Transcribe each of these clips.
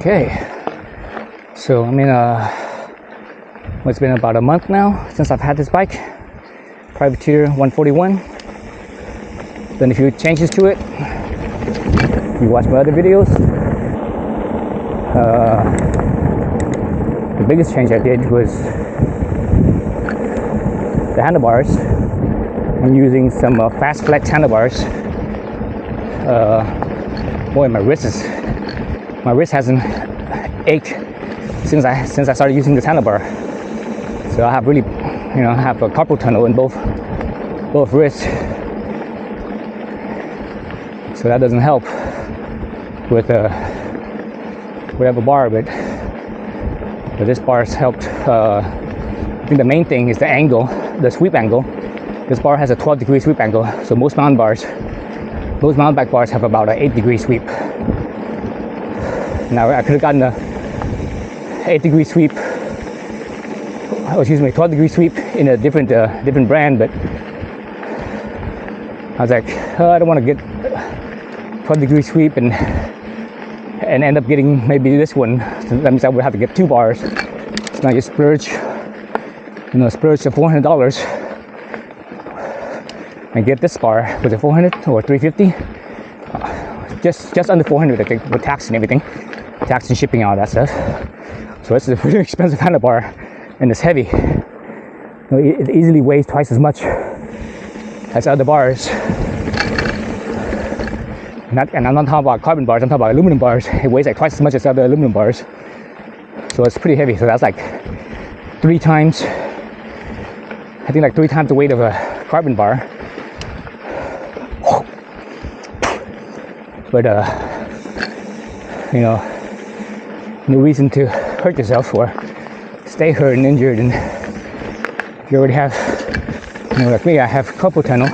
Okay, so it's been about a month now since I've had this bike, Privateer 141. Done a few changes to it. If you watch my other videos, the biggest change I did was the handlebars. I'm using some fast flex handlebars. Boy, my wrist hasn't ached since I started using this handlebar. So I have really, have a carpal tunnel in both wrists. So that doesn't help with whatever bar, but this bar has helped. I think the main thing is the angle, the sweep angle. This bar has a 12-degree sweep angle, so most mountain bike bars have about an 8-degree sweep. Now I could have gotten a 8-degree sweep, 12-degree sweep in a different brand, but I was like, I don't want to get 12-degree sweep and end up getting maybe this one. So that means I would have to get 2 bars. So now you splurge to $400 and get this bar. Was it 400 or 350? Just under 400, I think, with tax and everything, tax and shipping and all that stuff. So it's a really expensive handlebar, and it's heavy. It easily weighs twice as much as other bars. And I'm not talking about carbon bars, I'm talking about aluminum bars. It weighs like twice as much as other aluminum bars. So it's pretty heavy. So that's like 3 times the weight of a carbon bar. But no reason to hurt yourself or stay hurt and injured. And if you already have, like me, I have carpal tunnel.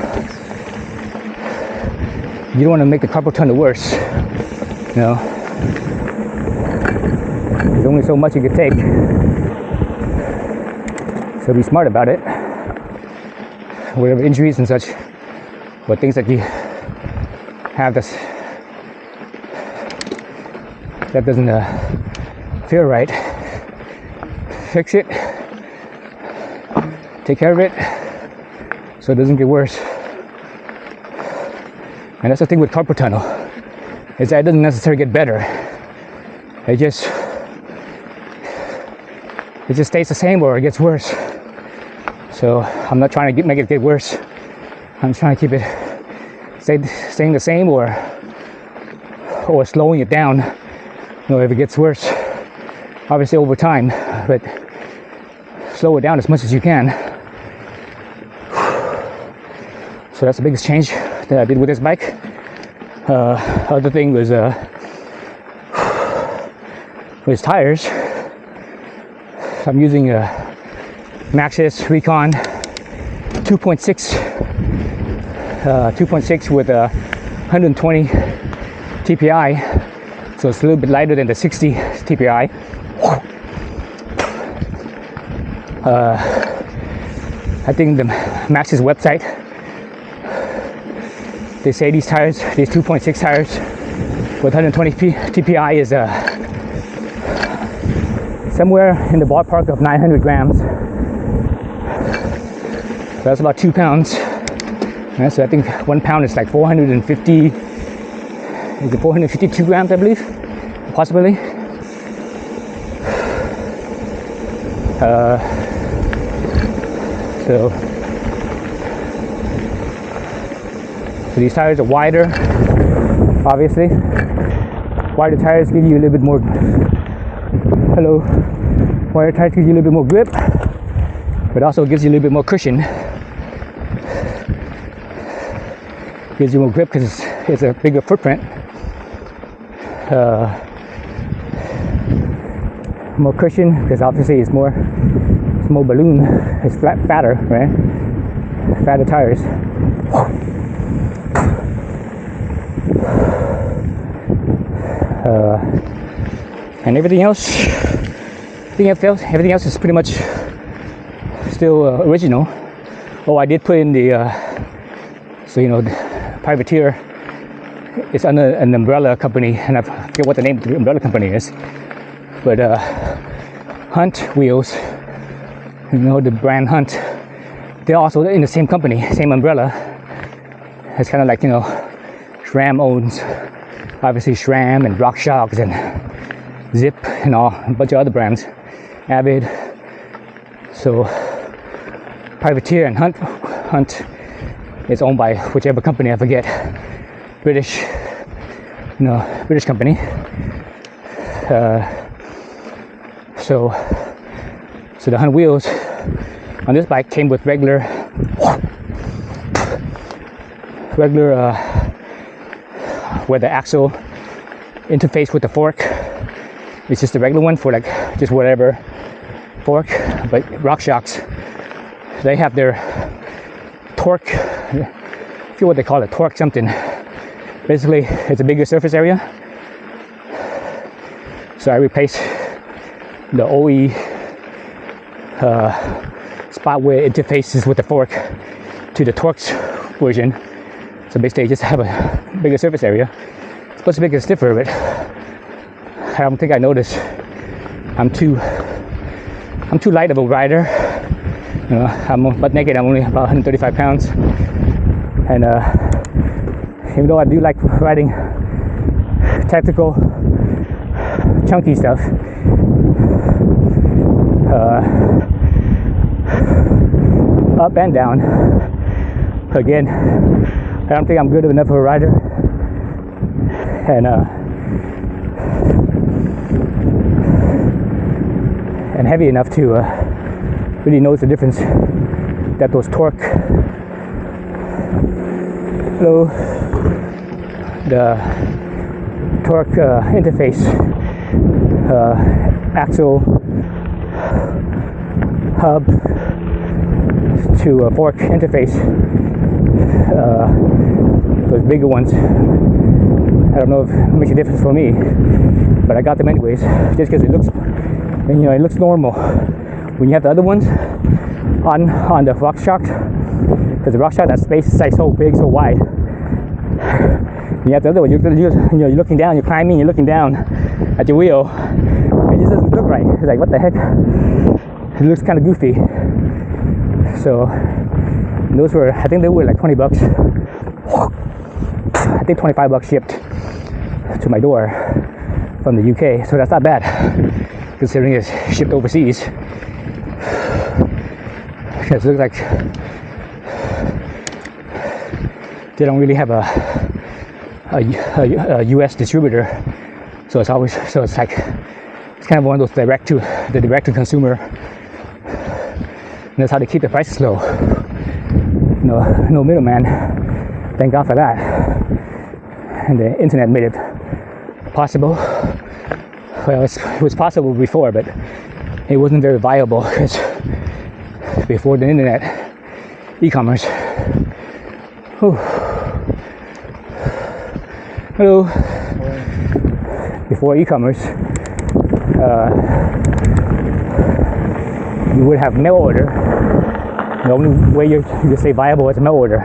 You don't want to make the carpal tunnel worse. There's only so much you can take. So be smart about it. Whatever injuries and such, or things that you have that doesn't feel right, fix it, take care of it so it doesn't get worse. And that's the thing with carpal tunnel, is that it doesn't necessarily get better. It just stays the same or it gets worse. So I'm not trying to make it get worse. I'm trying to keep it staying the same or slowing it down. If it gets worse, obviously over time, but slow it down as much as you can. So that's the biggest change that I did with this bike. Other thing was tires. I'm using a Maxxis Recon 2.6 with 120 TPI. So it's a little bit lighter than the 60 TPI. I think the Maxxis website, they say these 2.6 tires with 120 TPI is somewhere in the ballpark of 900 grams. So that's about 2 pounds. So I think 1 pound is like 450. Is it 452 grams, I believe? Possibly. So these tires are wider, obviously. Wider tires give you a little bit more. Wider tires give you a little bit more grip, but also gives you a little bit more cushion. Gives you more grip because it's a bigger footprint. More cushion because obviously it's more balloon. It's fatter, right? Fatter tires. And everything else is pretty much still original. Oh, I did put in the Privateer it's under an umbrella company, and I forget what the name of the umbrella company is. But Hunt wheels, you know, the brand Hunt, they're also in the same company, same umbrella. It's kind of like, you know, SRAM owns, obviously SRAM and RockShox and Zip and all, a bunch of other brands, Avid. So Privateer and Hunt is owned by whichever company, I forget. British company. So the Hunt wheels on this bike came with regular where the axle interface with the fork. It's just a regular one for like just whatever fork. But RockShox, they have their torque, I forget what they call it, torque something. Basically, it's a bigger surface area. So I replaced the OE spot where it interfaces with the fork to the Torx version. So basically, I just have a bigger surface area. It's supposed to make it stiffer, but I don't think I noticed. I'm too light of a rider. You know, I'm butt naked. I'm only about 135 pounds, and even though I do like riding tactical, chunky stuff, up and down, again, I don't think I'm good enough of a rider, and heavy enough to really notice the difference that those torque, the torque interface, axle hub to fork interface, those bigger ones, I don't know if it makes a difference for me, but I got them anyways, just because it looks, you know, it looks normal. When you have the other ones on the RockShox, because the RockShox, that space is like so big, so wide. You have the other one, you're looking down, you're climbing, you're looking down at your wheel. It just doesn't look right. It's like, what the heck? It looks kind of goofy. So those were, I think they were like $20. I think $25 shipped to my door from the UK. So that's not bad, considering it's shipped overseas. Because it looks like they don't really have a US distributor, so it's like it's kind of one of those direct to consumer, and that's how they keep the prices low. No middleman. Thank God for that. And the internet made it possible. Well, it was possible before, but it wasn't very viable because before the internet, e-commerce. Whew. Hello. Before e-commerce, you would have mail order. The only way you stay viable as a mail order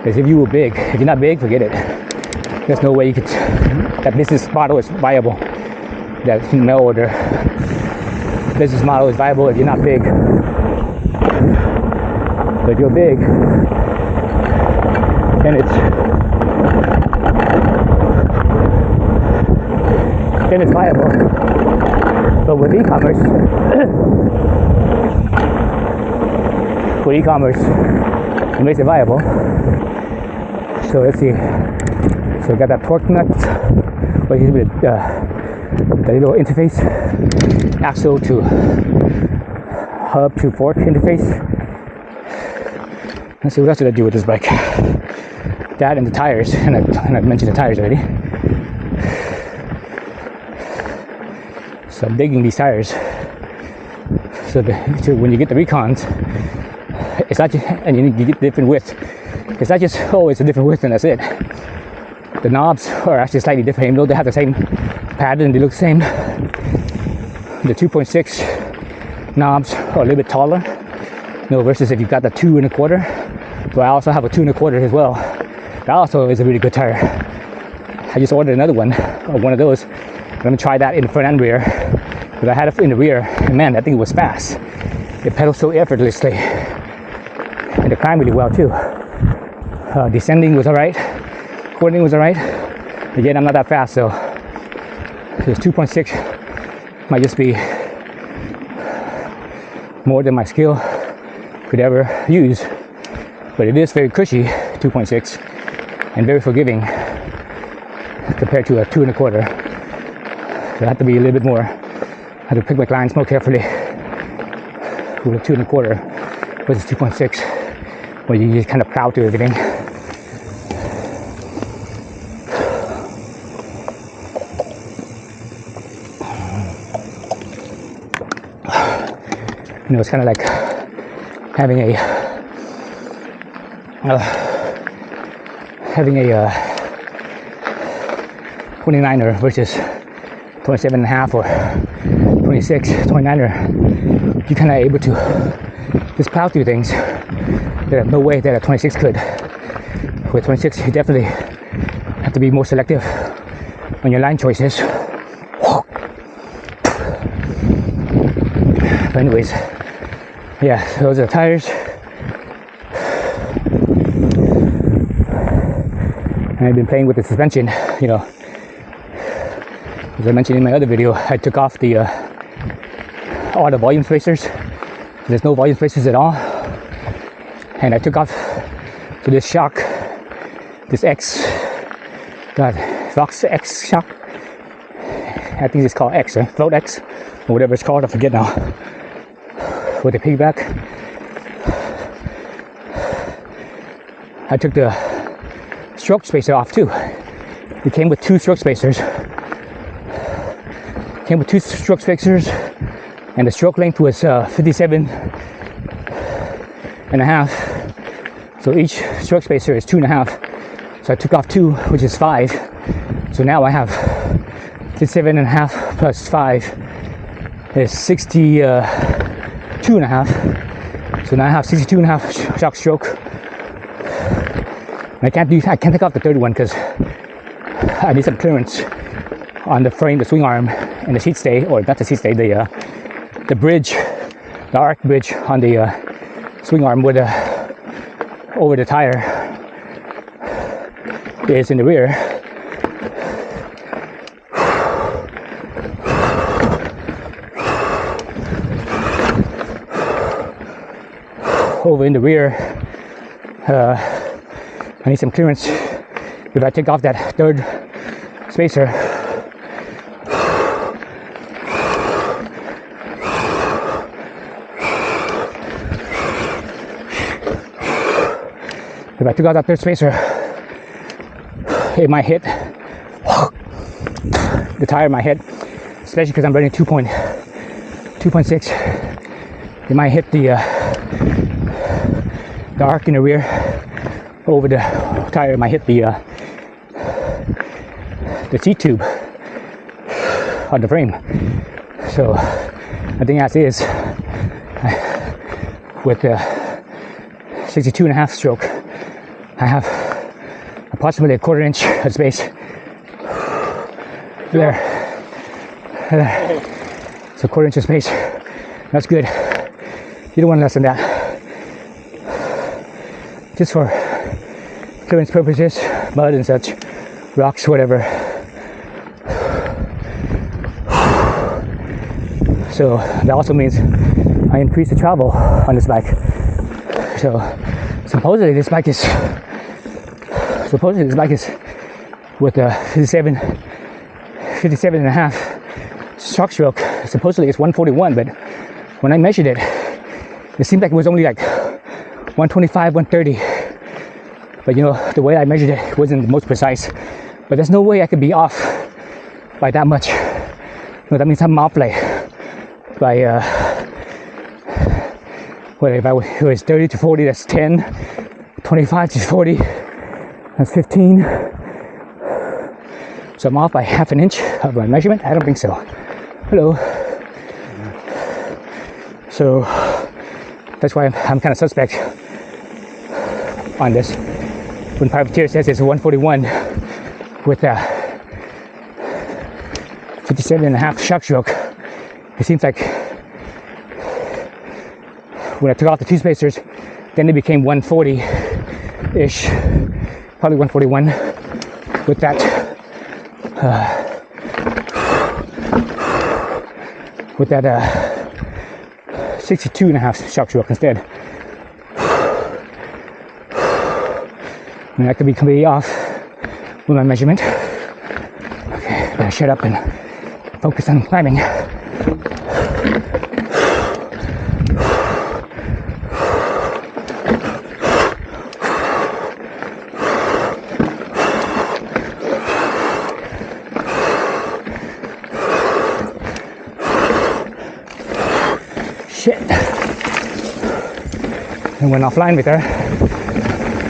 is if you were big. If you're not big, forget it. There's no way you could. That business model is viable. That mail order business model is viable if you're not big. But if you're big, then it's viable. But with e-commerce, it makes it viable. So let's see. So we got that torque nut, but here's the little interface, axle to hub to fork interface. Let's see what else did I do with this bike. That and the tires, and I mentioned the tires already. So I'm digging these tires. So when you get the Recons, it's not just, and you get different width. It's not just, oh, it's a different width and that's it. The knobs are actually slightly different, even though they have the same pattern, they look the same. The 2.6 knobs are a little bit taller, versus if you've got the 2 1/4. But I also have a 2 1/4 as well. That also is a really good tire. I just ordered another one of those. I'm gonna try that in the front and rear. But I had it in the rear, and man, that thing was fast. It pedals so effortlessly, and it climbed really well too. Descending was all right. Coordinating was all right. Again, I'm not that fast, so this 2.6 might just be more than my skill could ever use. But it is very cushy, 2.6, and very forgiving compared to a 2 1/4. So I have to be a little bit more. I have to pick my lines more carefully with a 2 1/4 versus 2.6, where you just kind of plow through everything. You know, it's kind of like having a 29er versus 27.5 or 26, 29er. You're kind of able to just plow through things that have no way that a 26 could. With 26, you definitely have to be more selective on your line choices. But anyways, yeah, those are the tires. And I've been playing with the suspension, you know. As I mentioned in my other video, I took off all the volume spacers. There's no volume spacers at all. And I took off to this shock, this Fox X shock. I think it's called X, right? Float X, or whatever it's called, I forget now. With the piggyback. I took the stroke spacer off too. It came with 2 stroke spacers. And the stroke length was 57.5. So each stroke spacer is 2.5. So I took off 2, which is 5. So now I have 57.5 plus 5 is 62.5. So now I have 62.5 shock stroke. I can't take off the third one because I need some clearance on the frame, the swing arm, and the seat stay, or not the seat stay, the bridge, the arc bridge on the swing arm with over the tire is in the rear. Over in the rear, I need some clearance. If I take off that third spacer, it might hit the tire, might hit, especially because I'm running 2.6. It might hit the arc in the rear over the tire. It might hit the seat tube on the frame. So I think as is, with the 62.5 stroke, I have approximately a 1/4 inch of space there. So 1/4 inch of space, that's good. You don't want less than that, just for clearance purposes, mud and such, rocks, whatever. So that also means I increase the travel on this bike. So supposedly this bike is with a 57.5 shock stroke. Supposedly it's 141, but when I measured it, it seemed like it was only like 125, 130. But you know, the way I measured it wasn't the most precise. But there's no way I could be off by that much. No, that means I'm off like by if it was 30 to 40, that's 10. 25 to 40, that's 15. So I'm off by half an inch of my measurement? I don't think so. Hello. So that's why I'm kind of suspect on this. When Privateer says it's 141 with 57.5 shock stroke. It seems like when I took off the two spacers, then it became 140-ish, probably 141 with that 62.5 shock stroke instead. I mean, I could be completely off with my measurement. Okay, better shut up and focus on climbing. Shit. I went offline with her.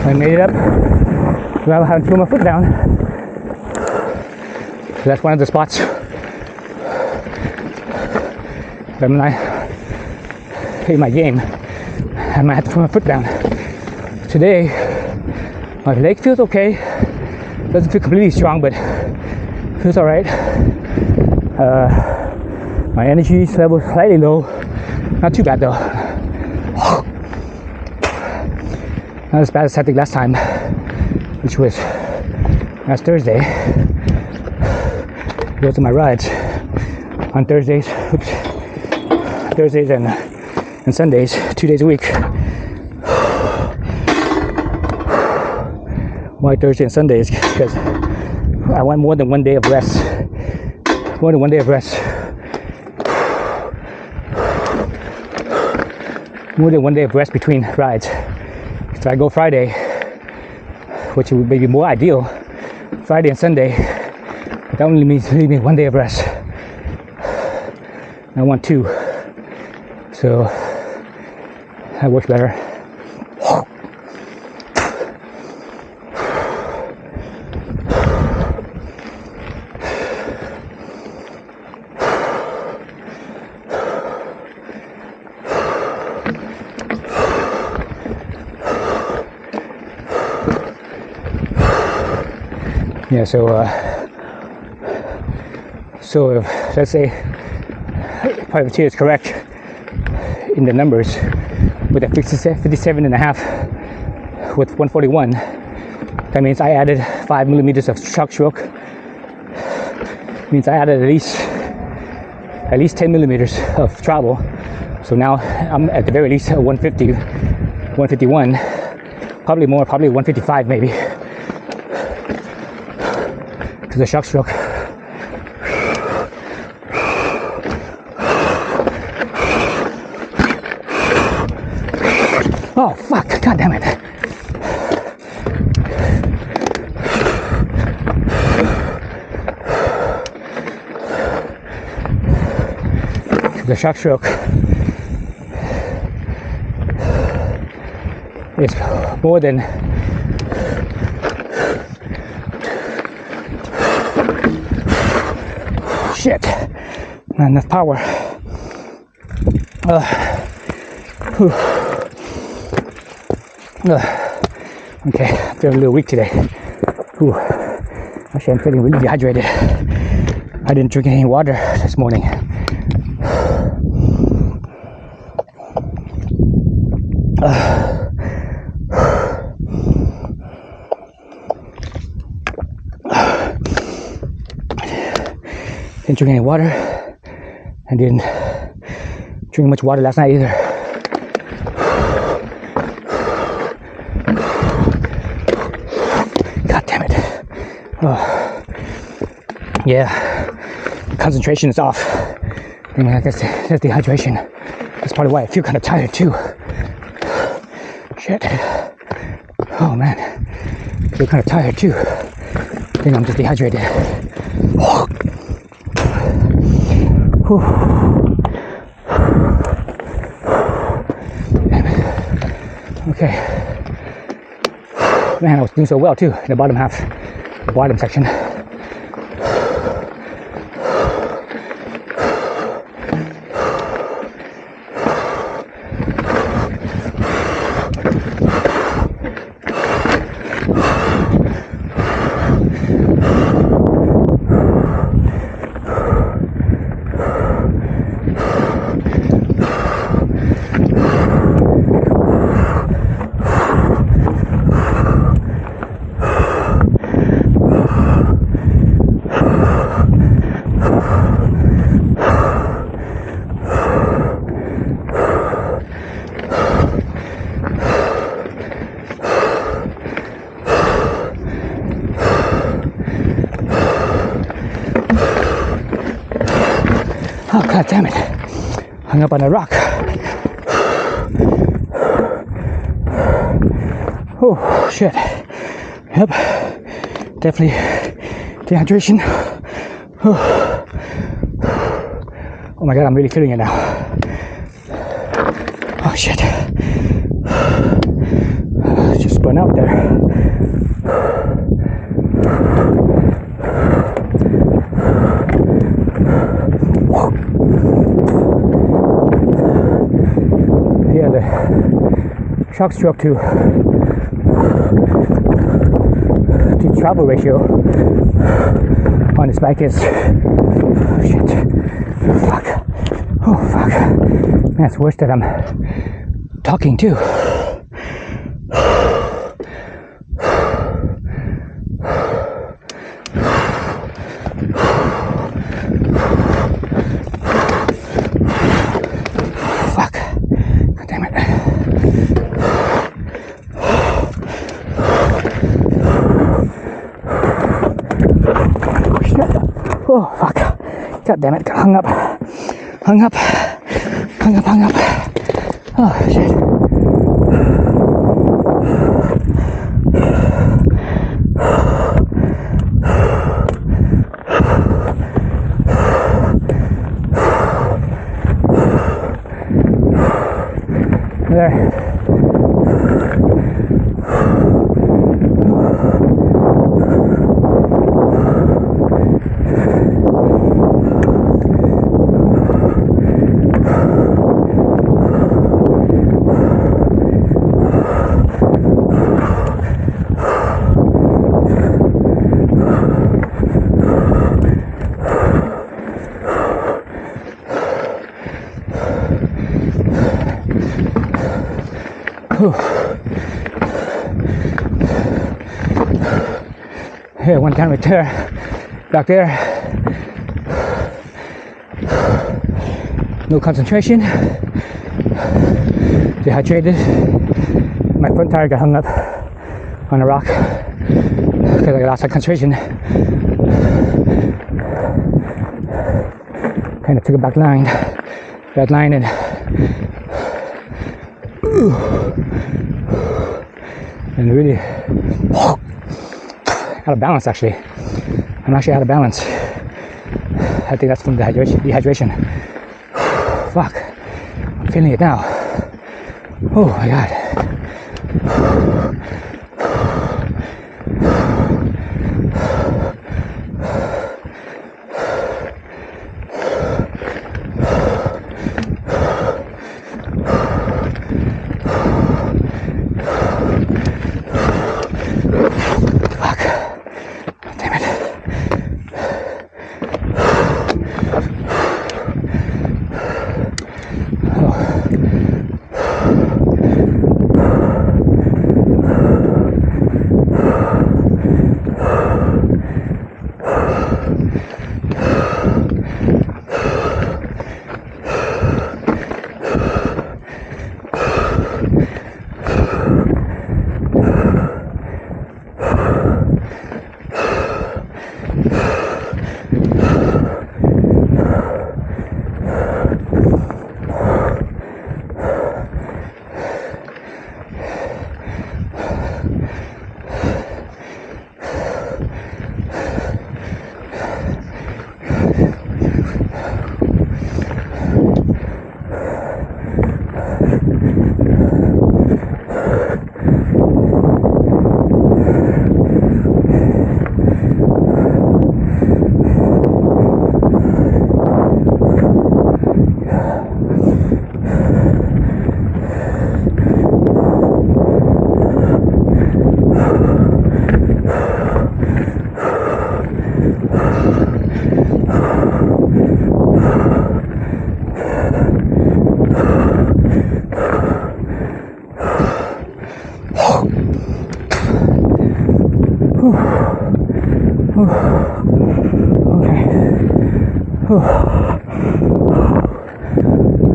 I made it up without having to put my foot down. So that's one of the spots. When I hit my game, I might have to put my foot down. Today, my leg feels okay. Doesn't feel completely strong, but feels alright. My energy level is slightly low. Not too bad though. Not as bad as I think last time, which was last Thursday. Those are my rides on Thursdays. Thursdays and Sundays, 2 days a week. Why Thursday and Sundays? Because I want more than 1 day of rest. More than 1 day of rest. More than 1 day of rest between rides. If I go Friday, which would be more ideal, Friday and Sunday, that only means leaving 1 day of rest. I want 2, so that works better. Yeah, so if, let's say privateer is correct in the numbers with a 57.5 with 141, that means I added 5 millimeters of shock stroke. Means I added at least 10 millimeters of travel. So now I'm at the very least 150, 151, probably more, probably 155 maybe. To the shock stroke. Oh fuck, god damn it. To the shock stroke is more than shit, not enough power. Okay, I feel a little weak today. Actually, I'm feeling really dehydrated. I didn't drink any water this morning. Didn't drink any water. I didn't drink much water last night either. God damn it. Oh. Yeah, concentration is off. I mean, that's dehydration. That's probably why I feel kind of tired too. Shit. Oh man, I feel kind of tired too. I think I'm just dehydrated. Oh. Okay. Man, I was doing so well too in the bottom half, the bottom section. God damn it. Hung up on a rock. Oh, shit. Yep. Definitely dehydration. Oh my God, I'm really feeling it now. Oh shit. Just spun out there. Yeah, the shock stroke to travel ratio on this bike is shit. Fuck. Oh fuck. Man, it's worse that I'm talking too. Fuck. God damn it. Oh fuck. God damn it. Hung up. Oh shit. There. Yeah, one time right there, back there, no concentration, dehydrated. My front tire got hung up on a rock because I lost my concentration. Kind of took a back line and really out of balance. Actually, I'm actually out of balance. I think that's from dehydration. Fuck, I'm feeling it now. Oh my God.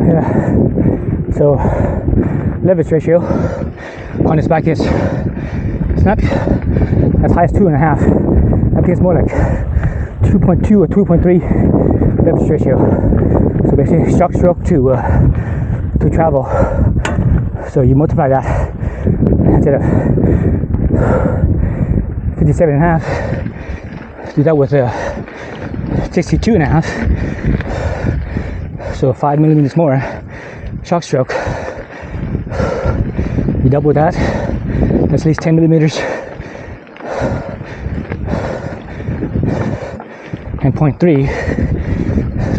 Yeah, so leverage ratio on this bike is it's not as high as 2.5. I think it's more like 2.2 or 2.3 leverage ratio. So basically shock stroke to travel. So you multiply that instead of 57.5, do that with 62.5. So 5 millimeters more shock stroke. You double that, that's at least 10 millimeters. And 0.3,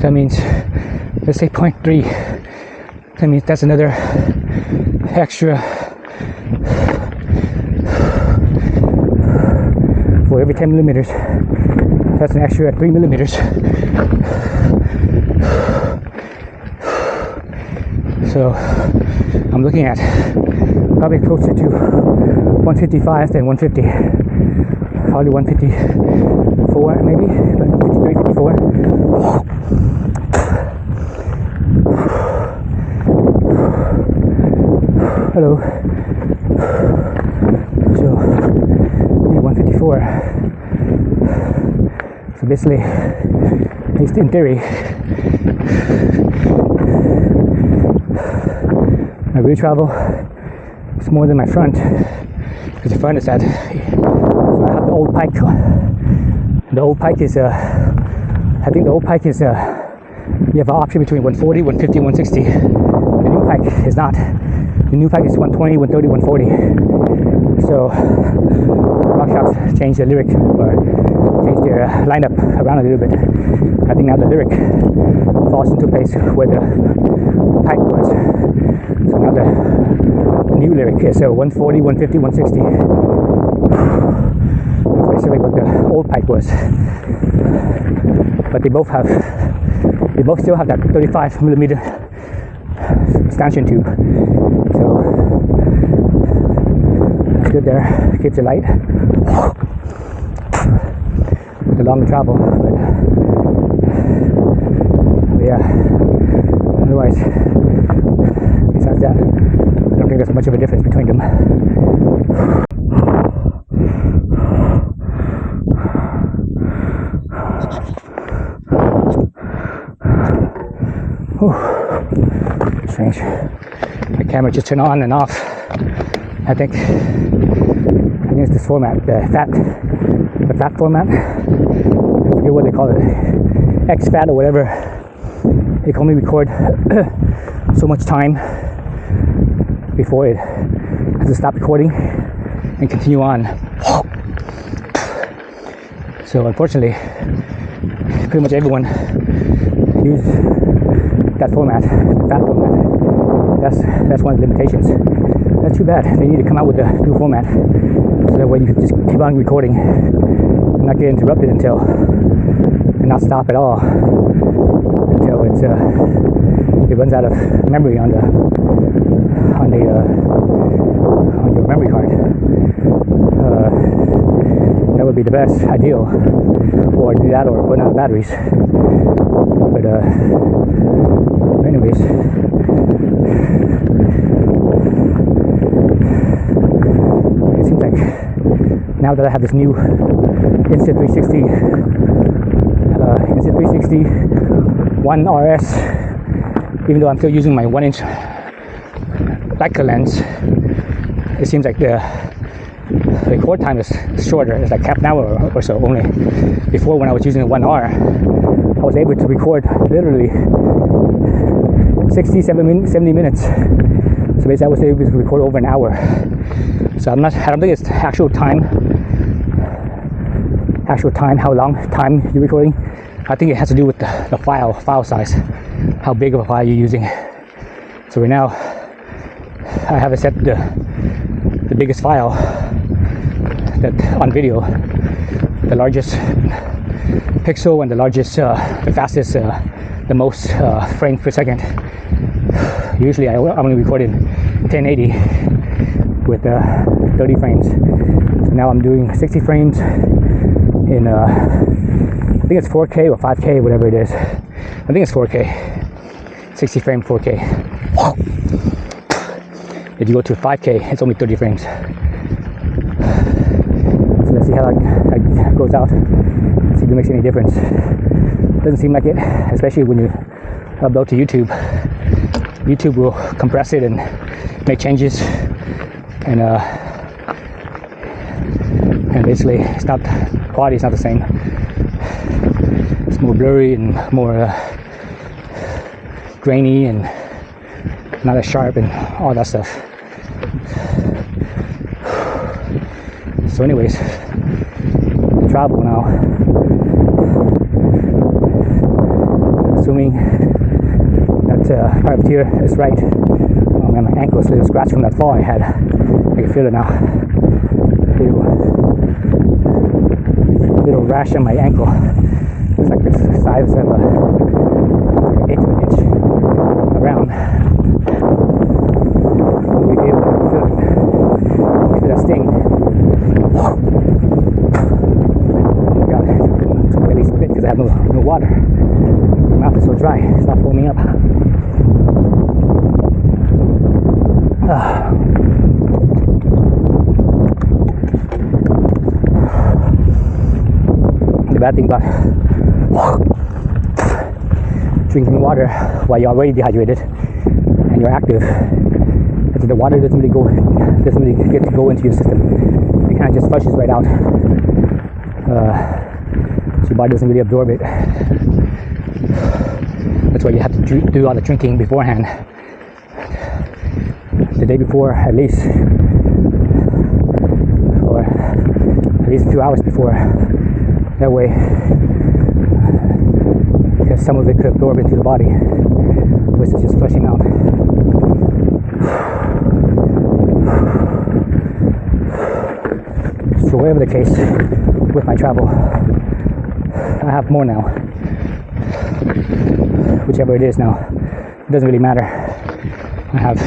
that means, let's say 0.3, that means that's another extra for every 10 millimeters. That's an extra 3 millimeters. So I'm looking at probably closer to 155 than 150. Probably 154 maybe, 53, 54. Hello. So, yeah, 154. So basically, at least in theory, my rear travel is more than my front, because the front is at, so I have the old Pike. The old Pike is, I think the old Pike is, you have an option between 140, 150, 160. The new Pike is not. The new Pike is 120, 130, 140. So, rock shops change the lyric, or change their lineup around a little bit. I think now the lyric falls into place where the Pike was. So now the new lyric is 140, 150, 160. That's basically what the old Pike was. But they both still have that 35 millimeter stanchion tube. So it's good there, keeps it light. With the longer travel. But yeah, otherwise, besides that, I don't think there's much of a difference between them. Whew. Strange. My camera just turned on and off. I think it's this format, the fat format. I forget what they call it, X-Fat or whatever. It can only record so much time before it has to stop recording and continue on. So unfortunately, pretty much everyone uses that format, the fat format. That's one of the limitations. That's too bad. They need to come out with a new format so that way you can just keep on recording and not get interrupted and not stop at all until it runs out of memory on your memory card. That would be the best, ideal, or do that or run out of batteries. But anyways, it seems like now that I have this new Instant 360 1 RS, even though I'm still using my 1-inch Leica lens, it seems like the record time is shorter. It's like half an hour or so only. Before, when I was using the 1R, I was able to record literally 70 minutes. So basically I was able to record over an hour. So I don't think it's actual time, how long time you're recording. I think it has to do with the file size, how big of a file you're using. So right now, I have it set the biggest file that on video, the largest pixel and the largest, the fastest, the most frames per second. Usually I'm only recording 1080 with 30 frames. So now I'm doing 60 frames in I think it's 4K or 5K, whatever it is. I think it's 4K, 60 frame 4K. If you go to 5K, it's only 30 frames. So let's see how that goes out. See if it makes any difference. Doesn't seem like it, especially when you upload to YouTube. YouTube will compress it and make changes, and basically it's not, quality is not the same. It's more blurry and more grainy and not as sharp and all that stuff. So anyways, travel now. Assuming that privateer is right. Oh man, my ankle is a little scratched from that fall I had. I can feel it now. Little rash on my ankle. It's like the size of an eighth of an inch around. Really be able to feel that sting. Oh god, it took at least a bit because I have no water. My mouth is so dry, it's not foaming up. The bad thing about drinking water while you're already dehydrated and you're active is that the water doesn't really get to go into your system. It kind of just flushes right out. So your body doesn't really absorb it. That's why you have to do all the drinking beforehand. The day before, at least, or at least a few hours before. That way, because some of it could absorb into the body, which is just flushing out. So whatever the case with my travel, I have more now. Whichever it is now, it doesn't really matter. I have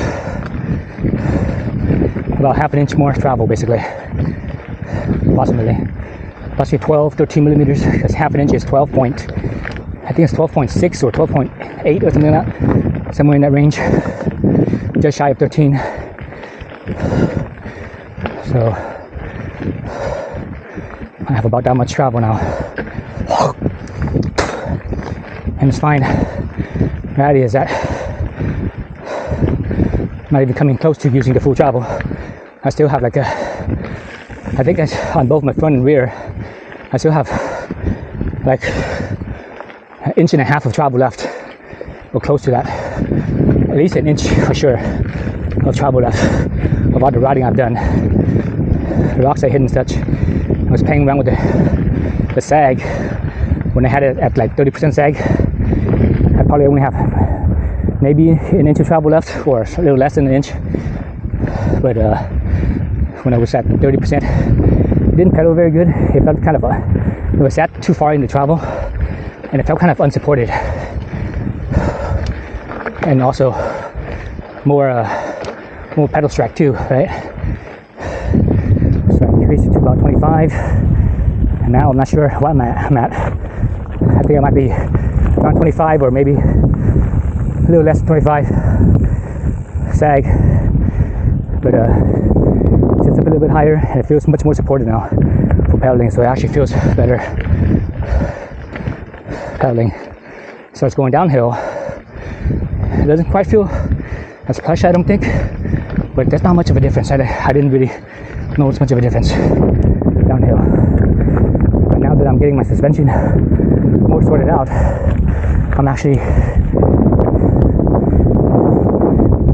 about half an inch more travel, basically, approximately 12, 13 millimeters, because half an inch is 12 point, I think it's 12.6 or 12.8 or something like that, somewhere in that range, just shy of 13. So I have about that much travel now, and it's fine. The reality is that I'm not even coming close to using the full travel. I still have like I think that's on both my front and rear, I still have like 1.5 inches of travel left, or close to that. At least 1 inch for sure of travel left of all the riding I've done. The rocks I hit and such. I was playing around with the sag when I had it at like 30% sag. I probably only have maybe 1 inch of travel left, or a little less than 1 inch. But when I was at 30%, it didn't pedal very good. It felt kind of it was that too far into travel, and it felt kind of unsupported, and also more pedal strike too, right? So I increased it to about 25, and now I'm not sure what I'm at. I think I might be around 25, or maybe a little less than 25 sag, but it's up a little bit higher, and it feels much more supported now for pedaling, so it actually feels better pedaling. So it's going downhill. It doesn't quite feel as plush, I don't think, but there's not much of a difference. I didn't really notice much of a difference downhill. But now that I'm getting my suspension more sorted out, I'm actually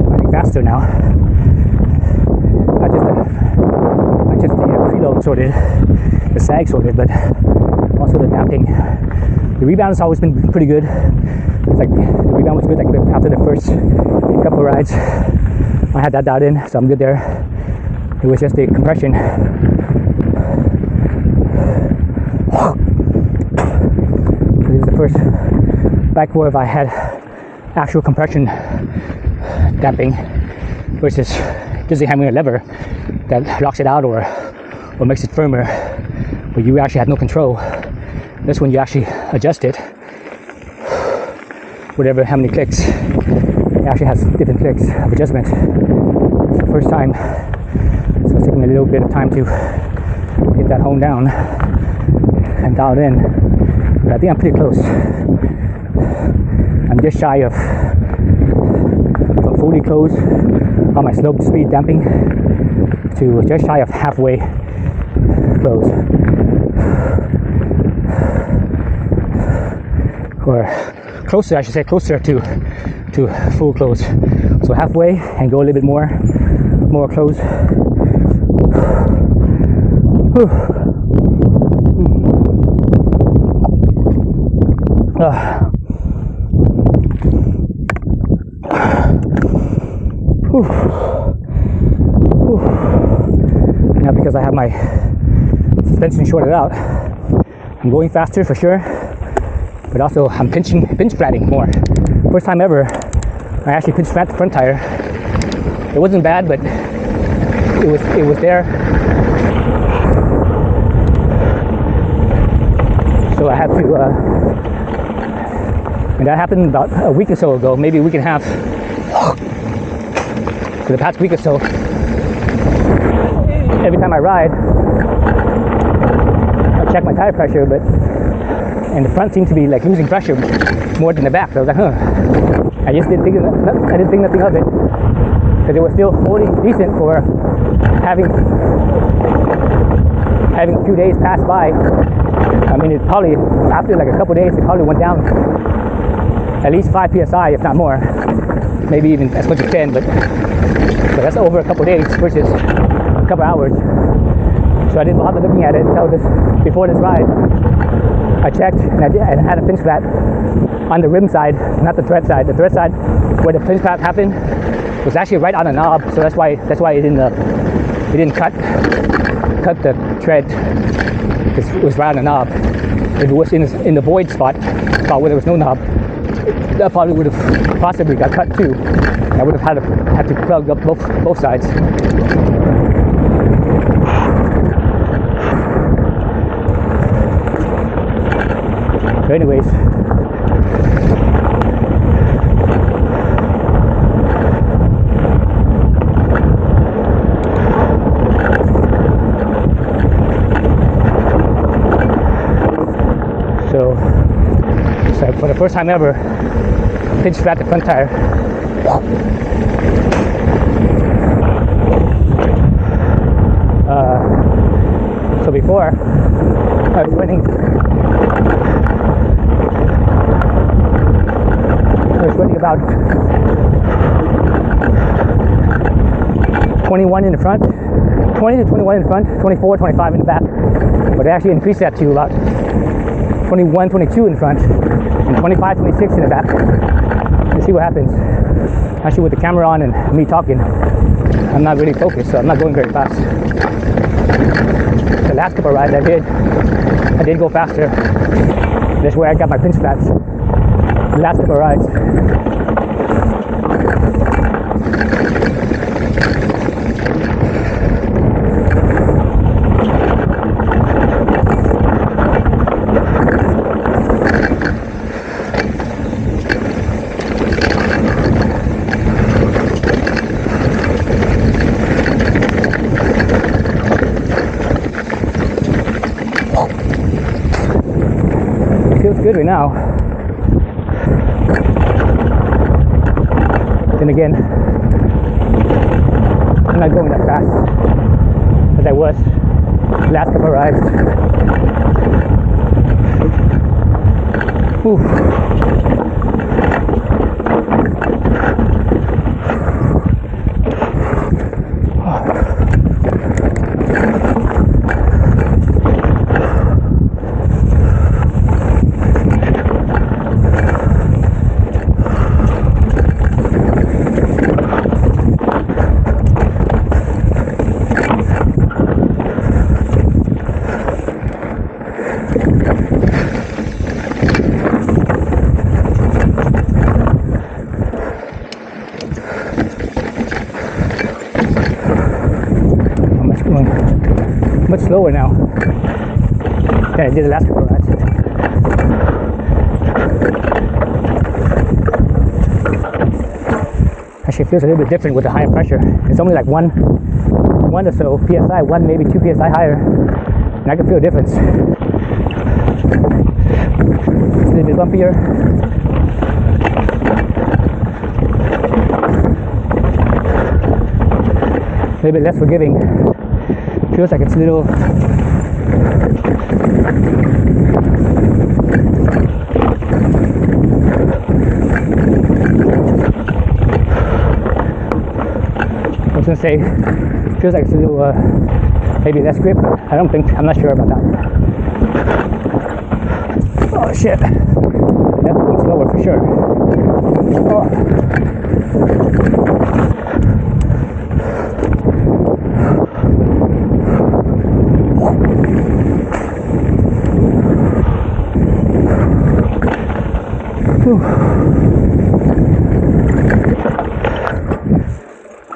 riding faster now. Not just the preload sorted, the sag sorted, but also the damping. The rebound has always been pretty good. It's like the rebound was good like after the first couple of rides. I had that dialed in, so I'm good there. It was just the compression. This is the first bike where I had actual compression damping versus just having a lever that locks it out or makes it firmer, but you actually had no control. That's when you actually adjust it. Whatever, how many clicks. It actually has different clicks of adjustment. It's the first time, so it's taking a little bit of time to get that honed down and dialed in. But I think I'm pretty close. I'm just shy of fully closed on my slope speed damping to just shy of halfway closed, or closer, I should say, closer to full close. So halfway and go a little bit more close. Now, because I have my suspension shorted out, I'm going faster for sure, but also I'm pinch flatting more. First time ever I actually pinch flat the front tire. It wasn't bad, but it was there. So I had to, and that happened about a week or so ago, maybe a week and a half. For the past week or so, every time I ride, I check my tire pressure, and the front seemed to be like losing pressure more than the back. So I was like, I just didn't think nothing of it, because it was still holding decent for having a few days pass by. I mean, it probably, after like a couple days, it probably went down at least 5 psi, if not more, maybe even as much as 10, but that's over a couple days versus a couple hours. So I didn't bother looking at it until before this ride. I checked and I had a pinch flat on the rim side, not the thread side. The thread side, where the pinch flat happened, was actually right on the knob. So that's why it didn't cut the tread. It was right on the knob. If it was in the void spot where there was no knob, that probably would have possibly got cut too. I would have had to plug up both sides. But anyways, so for the first time ever, pinch flat the front tire. So before, I was running about 21 in the front, 20 to 21 in the front, 24, 25 in the back. But I actually increased that to about 21, 22 in the front, and 25, 26 in the back. And see what happens. Actually, with the camera on and me talking, I'm not really focused, so I'm not going very fast. The last couple of rides I did go faster. That's where I got my pinch flats. The last couple of rides. Feels good right now. Then again, I'm not going that fast as I was the last couple of rides. Much slower now than I did the last couple of rides. Actually, it feels a little bit different with the higher pressure. It's only like one or so psi, 1 maybe 2 psi higher, and I can feel a difference. It's a little bit bumpier. little bit less forgiving. Feels like it's a little I was gonna say feels like it's a little maybe less grip. I'm not sure about that. Oh shit. That's going slower for sure.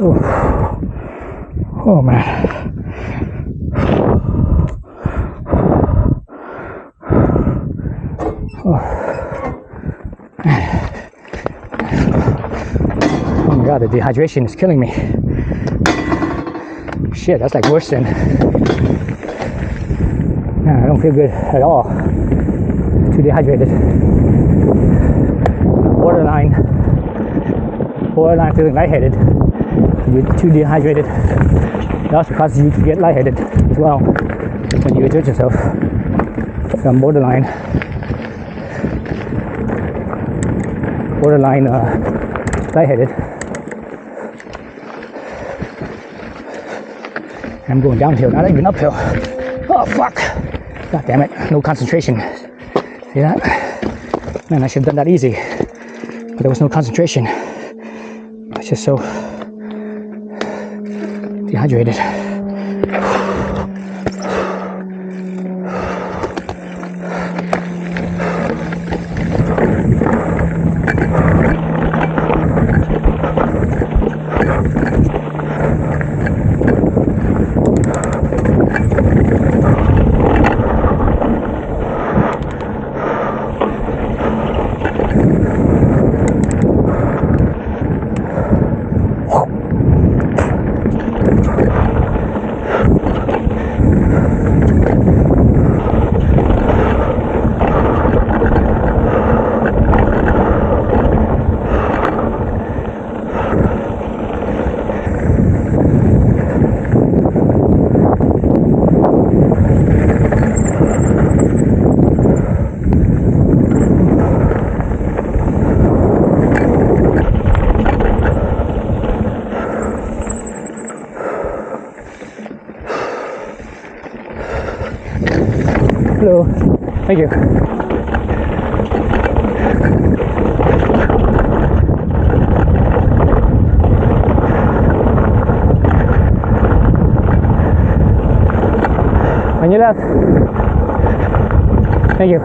Oh. Oh man. Oh my god, the dehydration is killing me. Shit, that's like worse than. Man, I don't feel good at all. Too dehydrated. Borderline feeling lightheaded. You're too dehydrated. It also causes you to get lightheaded as well when you exert yourself. So I'm borderline lightheaded. I'm going downhill, not even uphill. Oh fuck! God damn it! No concentration. See that? Man, I should have done that easy. But there was no concentration. I was just so dehydrated. Hello. Thank you. On your left. Thank you.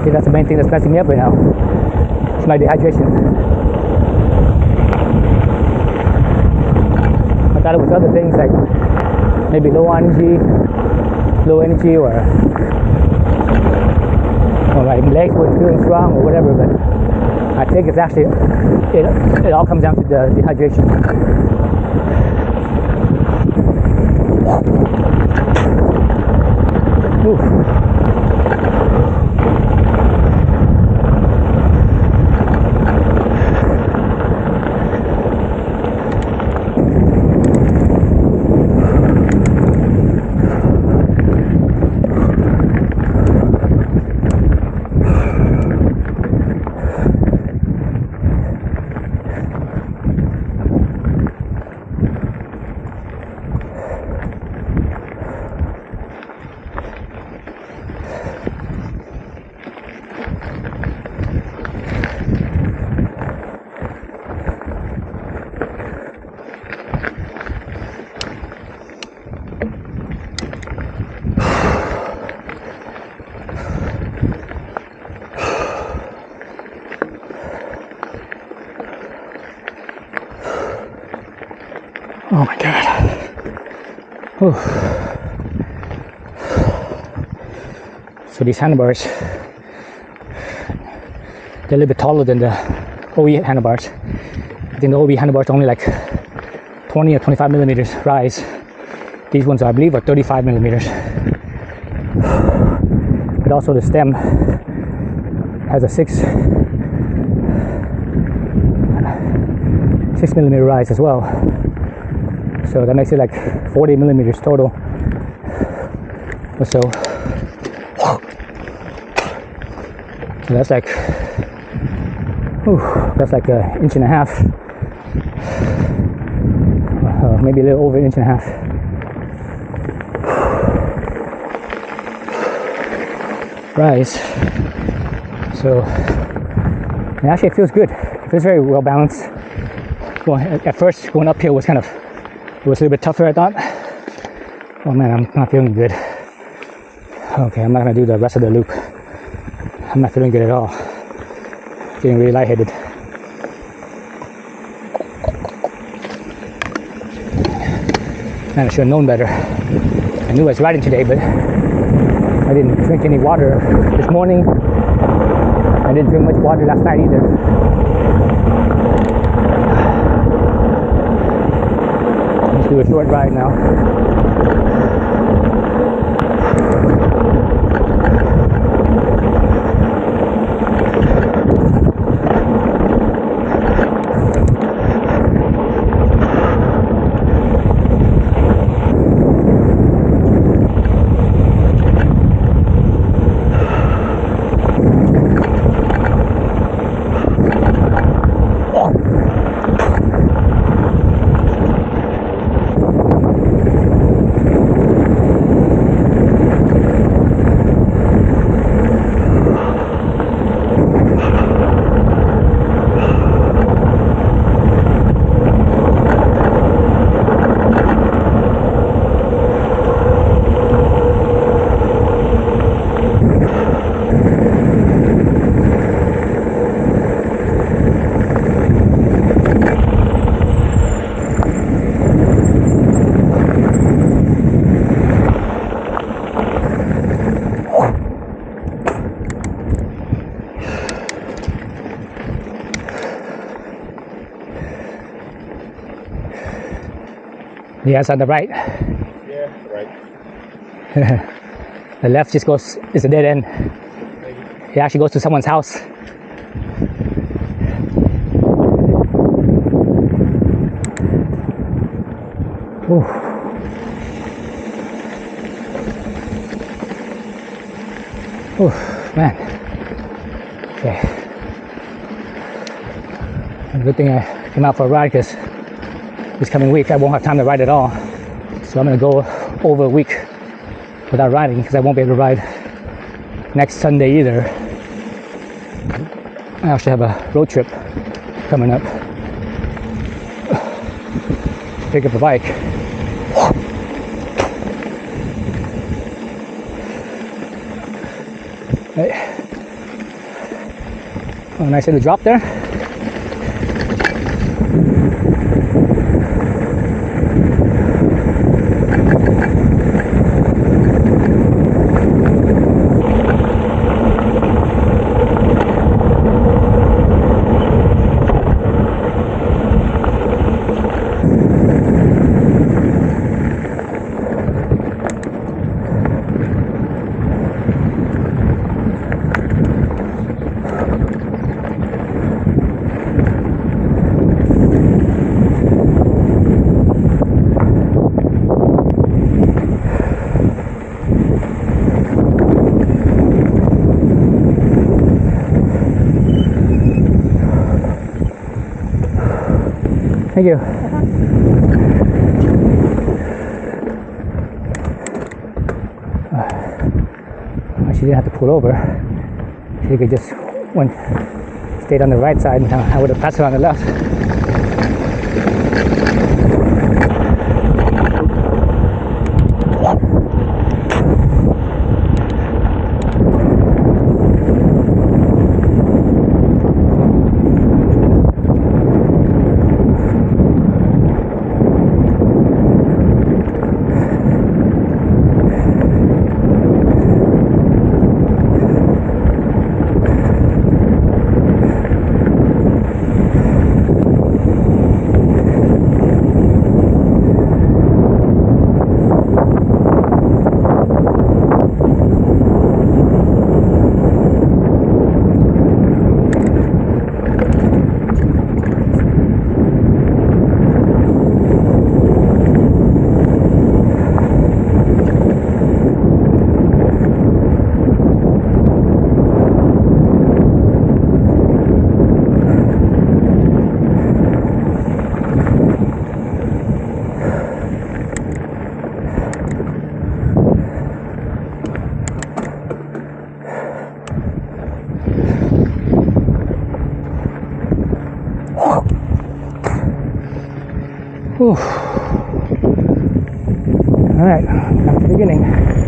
See, that's the main thing that's messing me up right now. It's my dehydration. I thought it was other things like maybe low energy or my legs weren't feeling strong or whatever, but I think it's actually, it all comes down to the dehydration. Ooh. Oh my God. Whew. So these handlebars, they're a little bit taller than the OE handlebars. I think the OE handlebars are only like 20 or 25 millimeters rise. These ones, I believe, are 35 millimeters. But also the stem has a 6 millimeter rise as well. So that makes it like 40 millimeters total or so. So that's like, an inch and a half, maybe a little over an inch and a half. Rise. So it actually feels good. It feels very well balanced. At first, going uphill was it was a little bit tougher, I thought. Oh man, I'm not feeling good. Okay, I'm not gonna do the rest of the loop. I'm not feeling good at all. Feeling really lightheaded. Man, I should have known better. I knew I was riding today, but I didn't drink any water this morning. I didn't drink much water last night either. Let's do a short ride now. Yes, on the right. Yeah, right. The left just goes, it's a dead end. It actually goes to someone's house. Ooh. Ooh, man. Okay. Good thing I came out for a ride because this coming week I won't have time to ride at all. So I'm gonna go over a week without riding because I won't be able to ride next Sunday either. I actually have a road trip coming up. Pick up a bike. Hey. Oh, nice little drop there. Thank you. She didn't have to pull over. She could just stayed on the right side and I would have passed her on the left. Whew. All right, back to the beginning.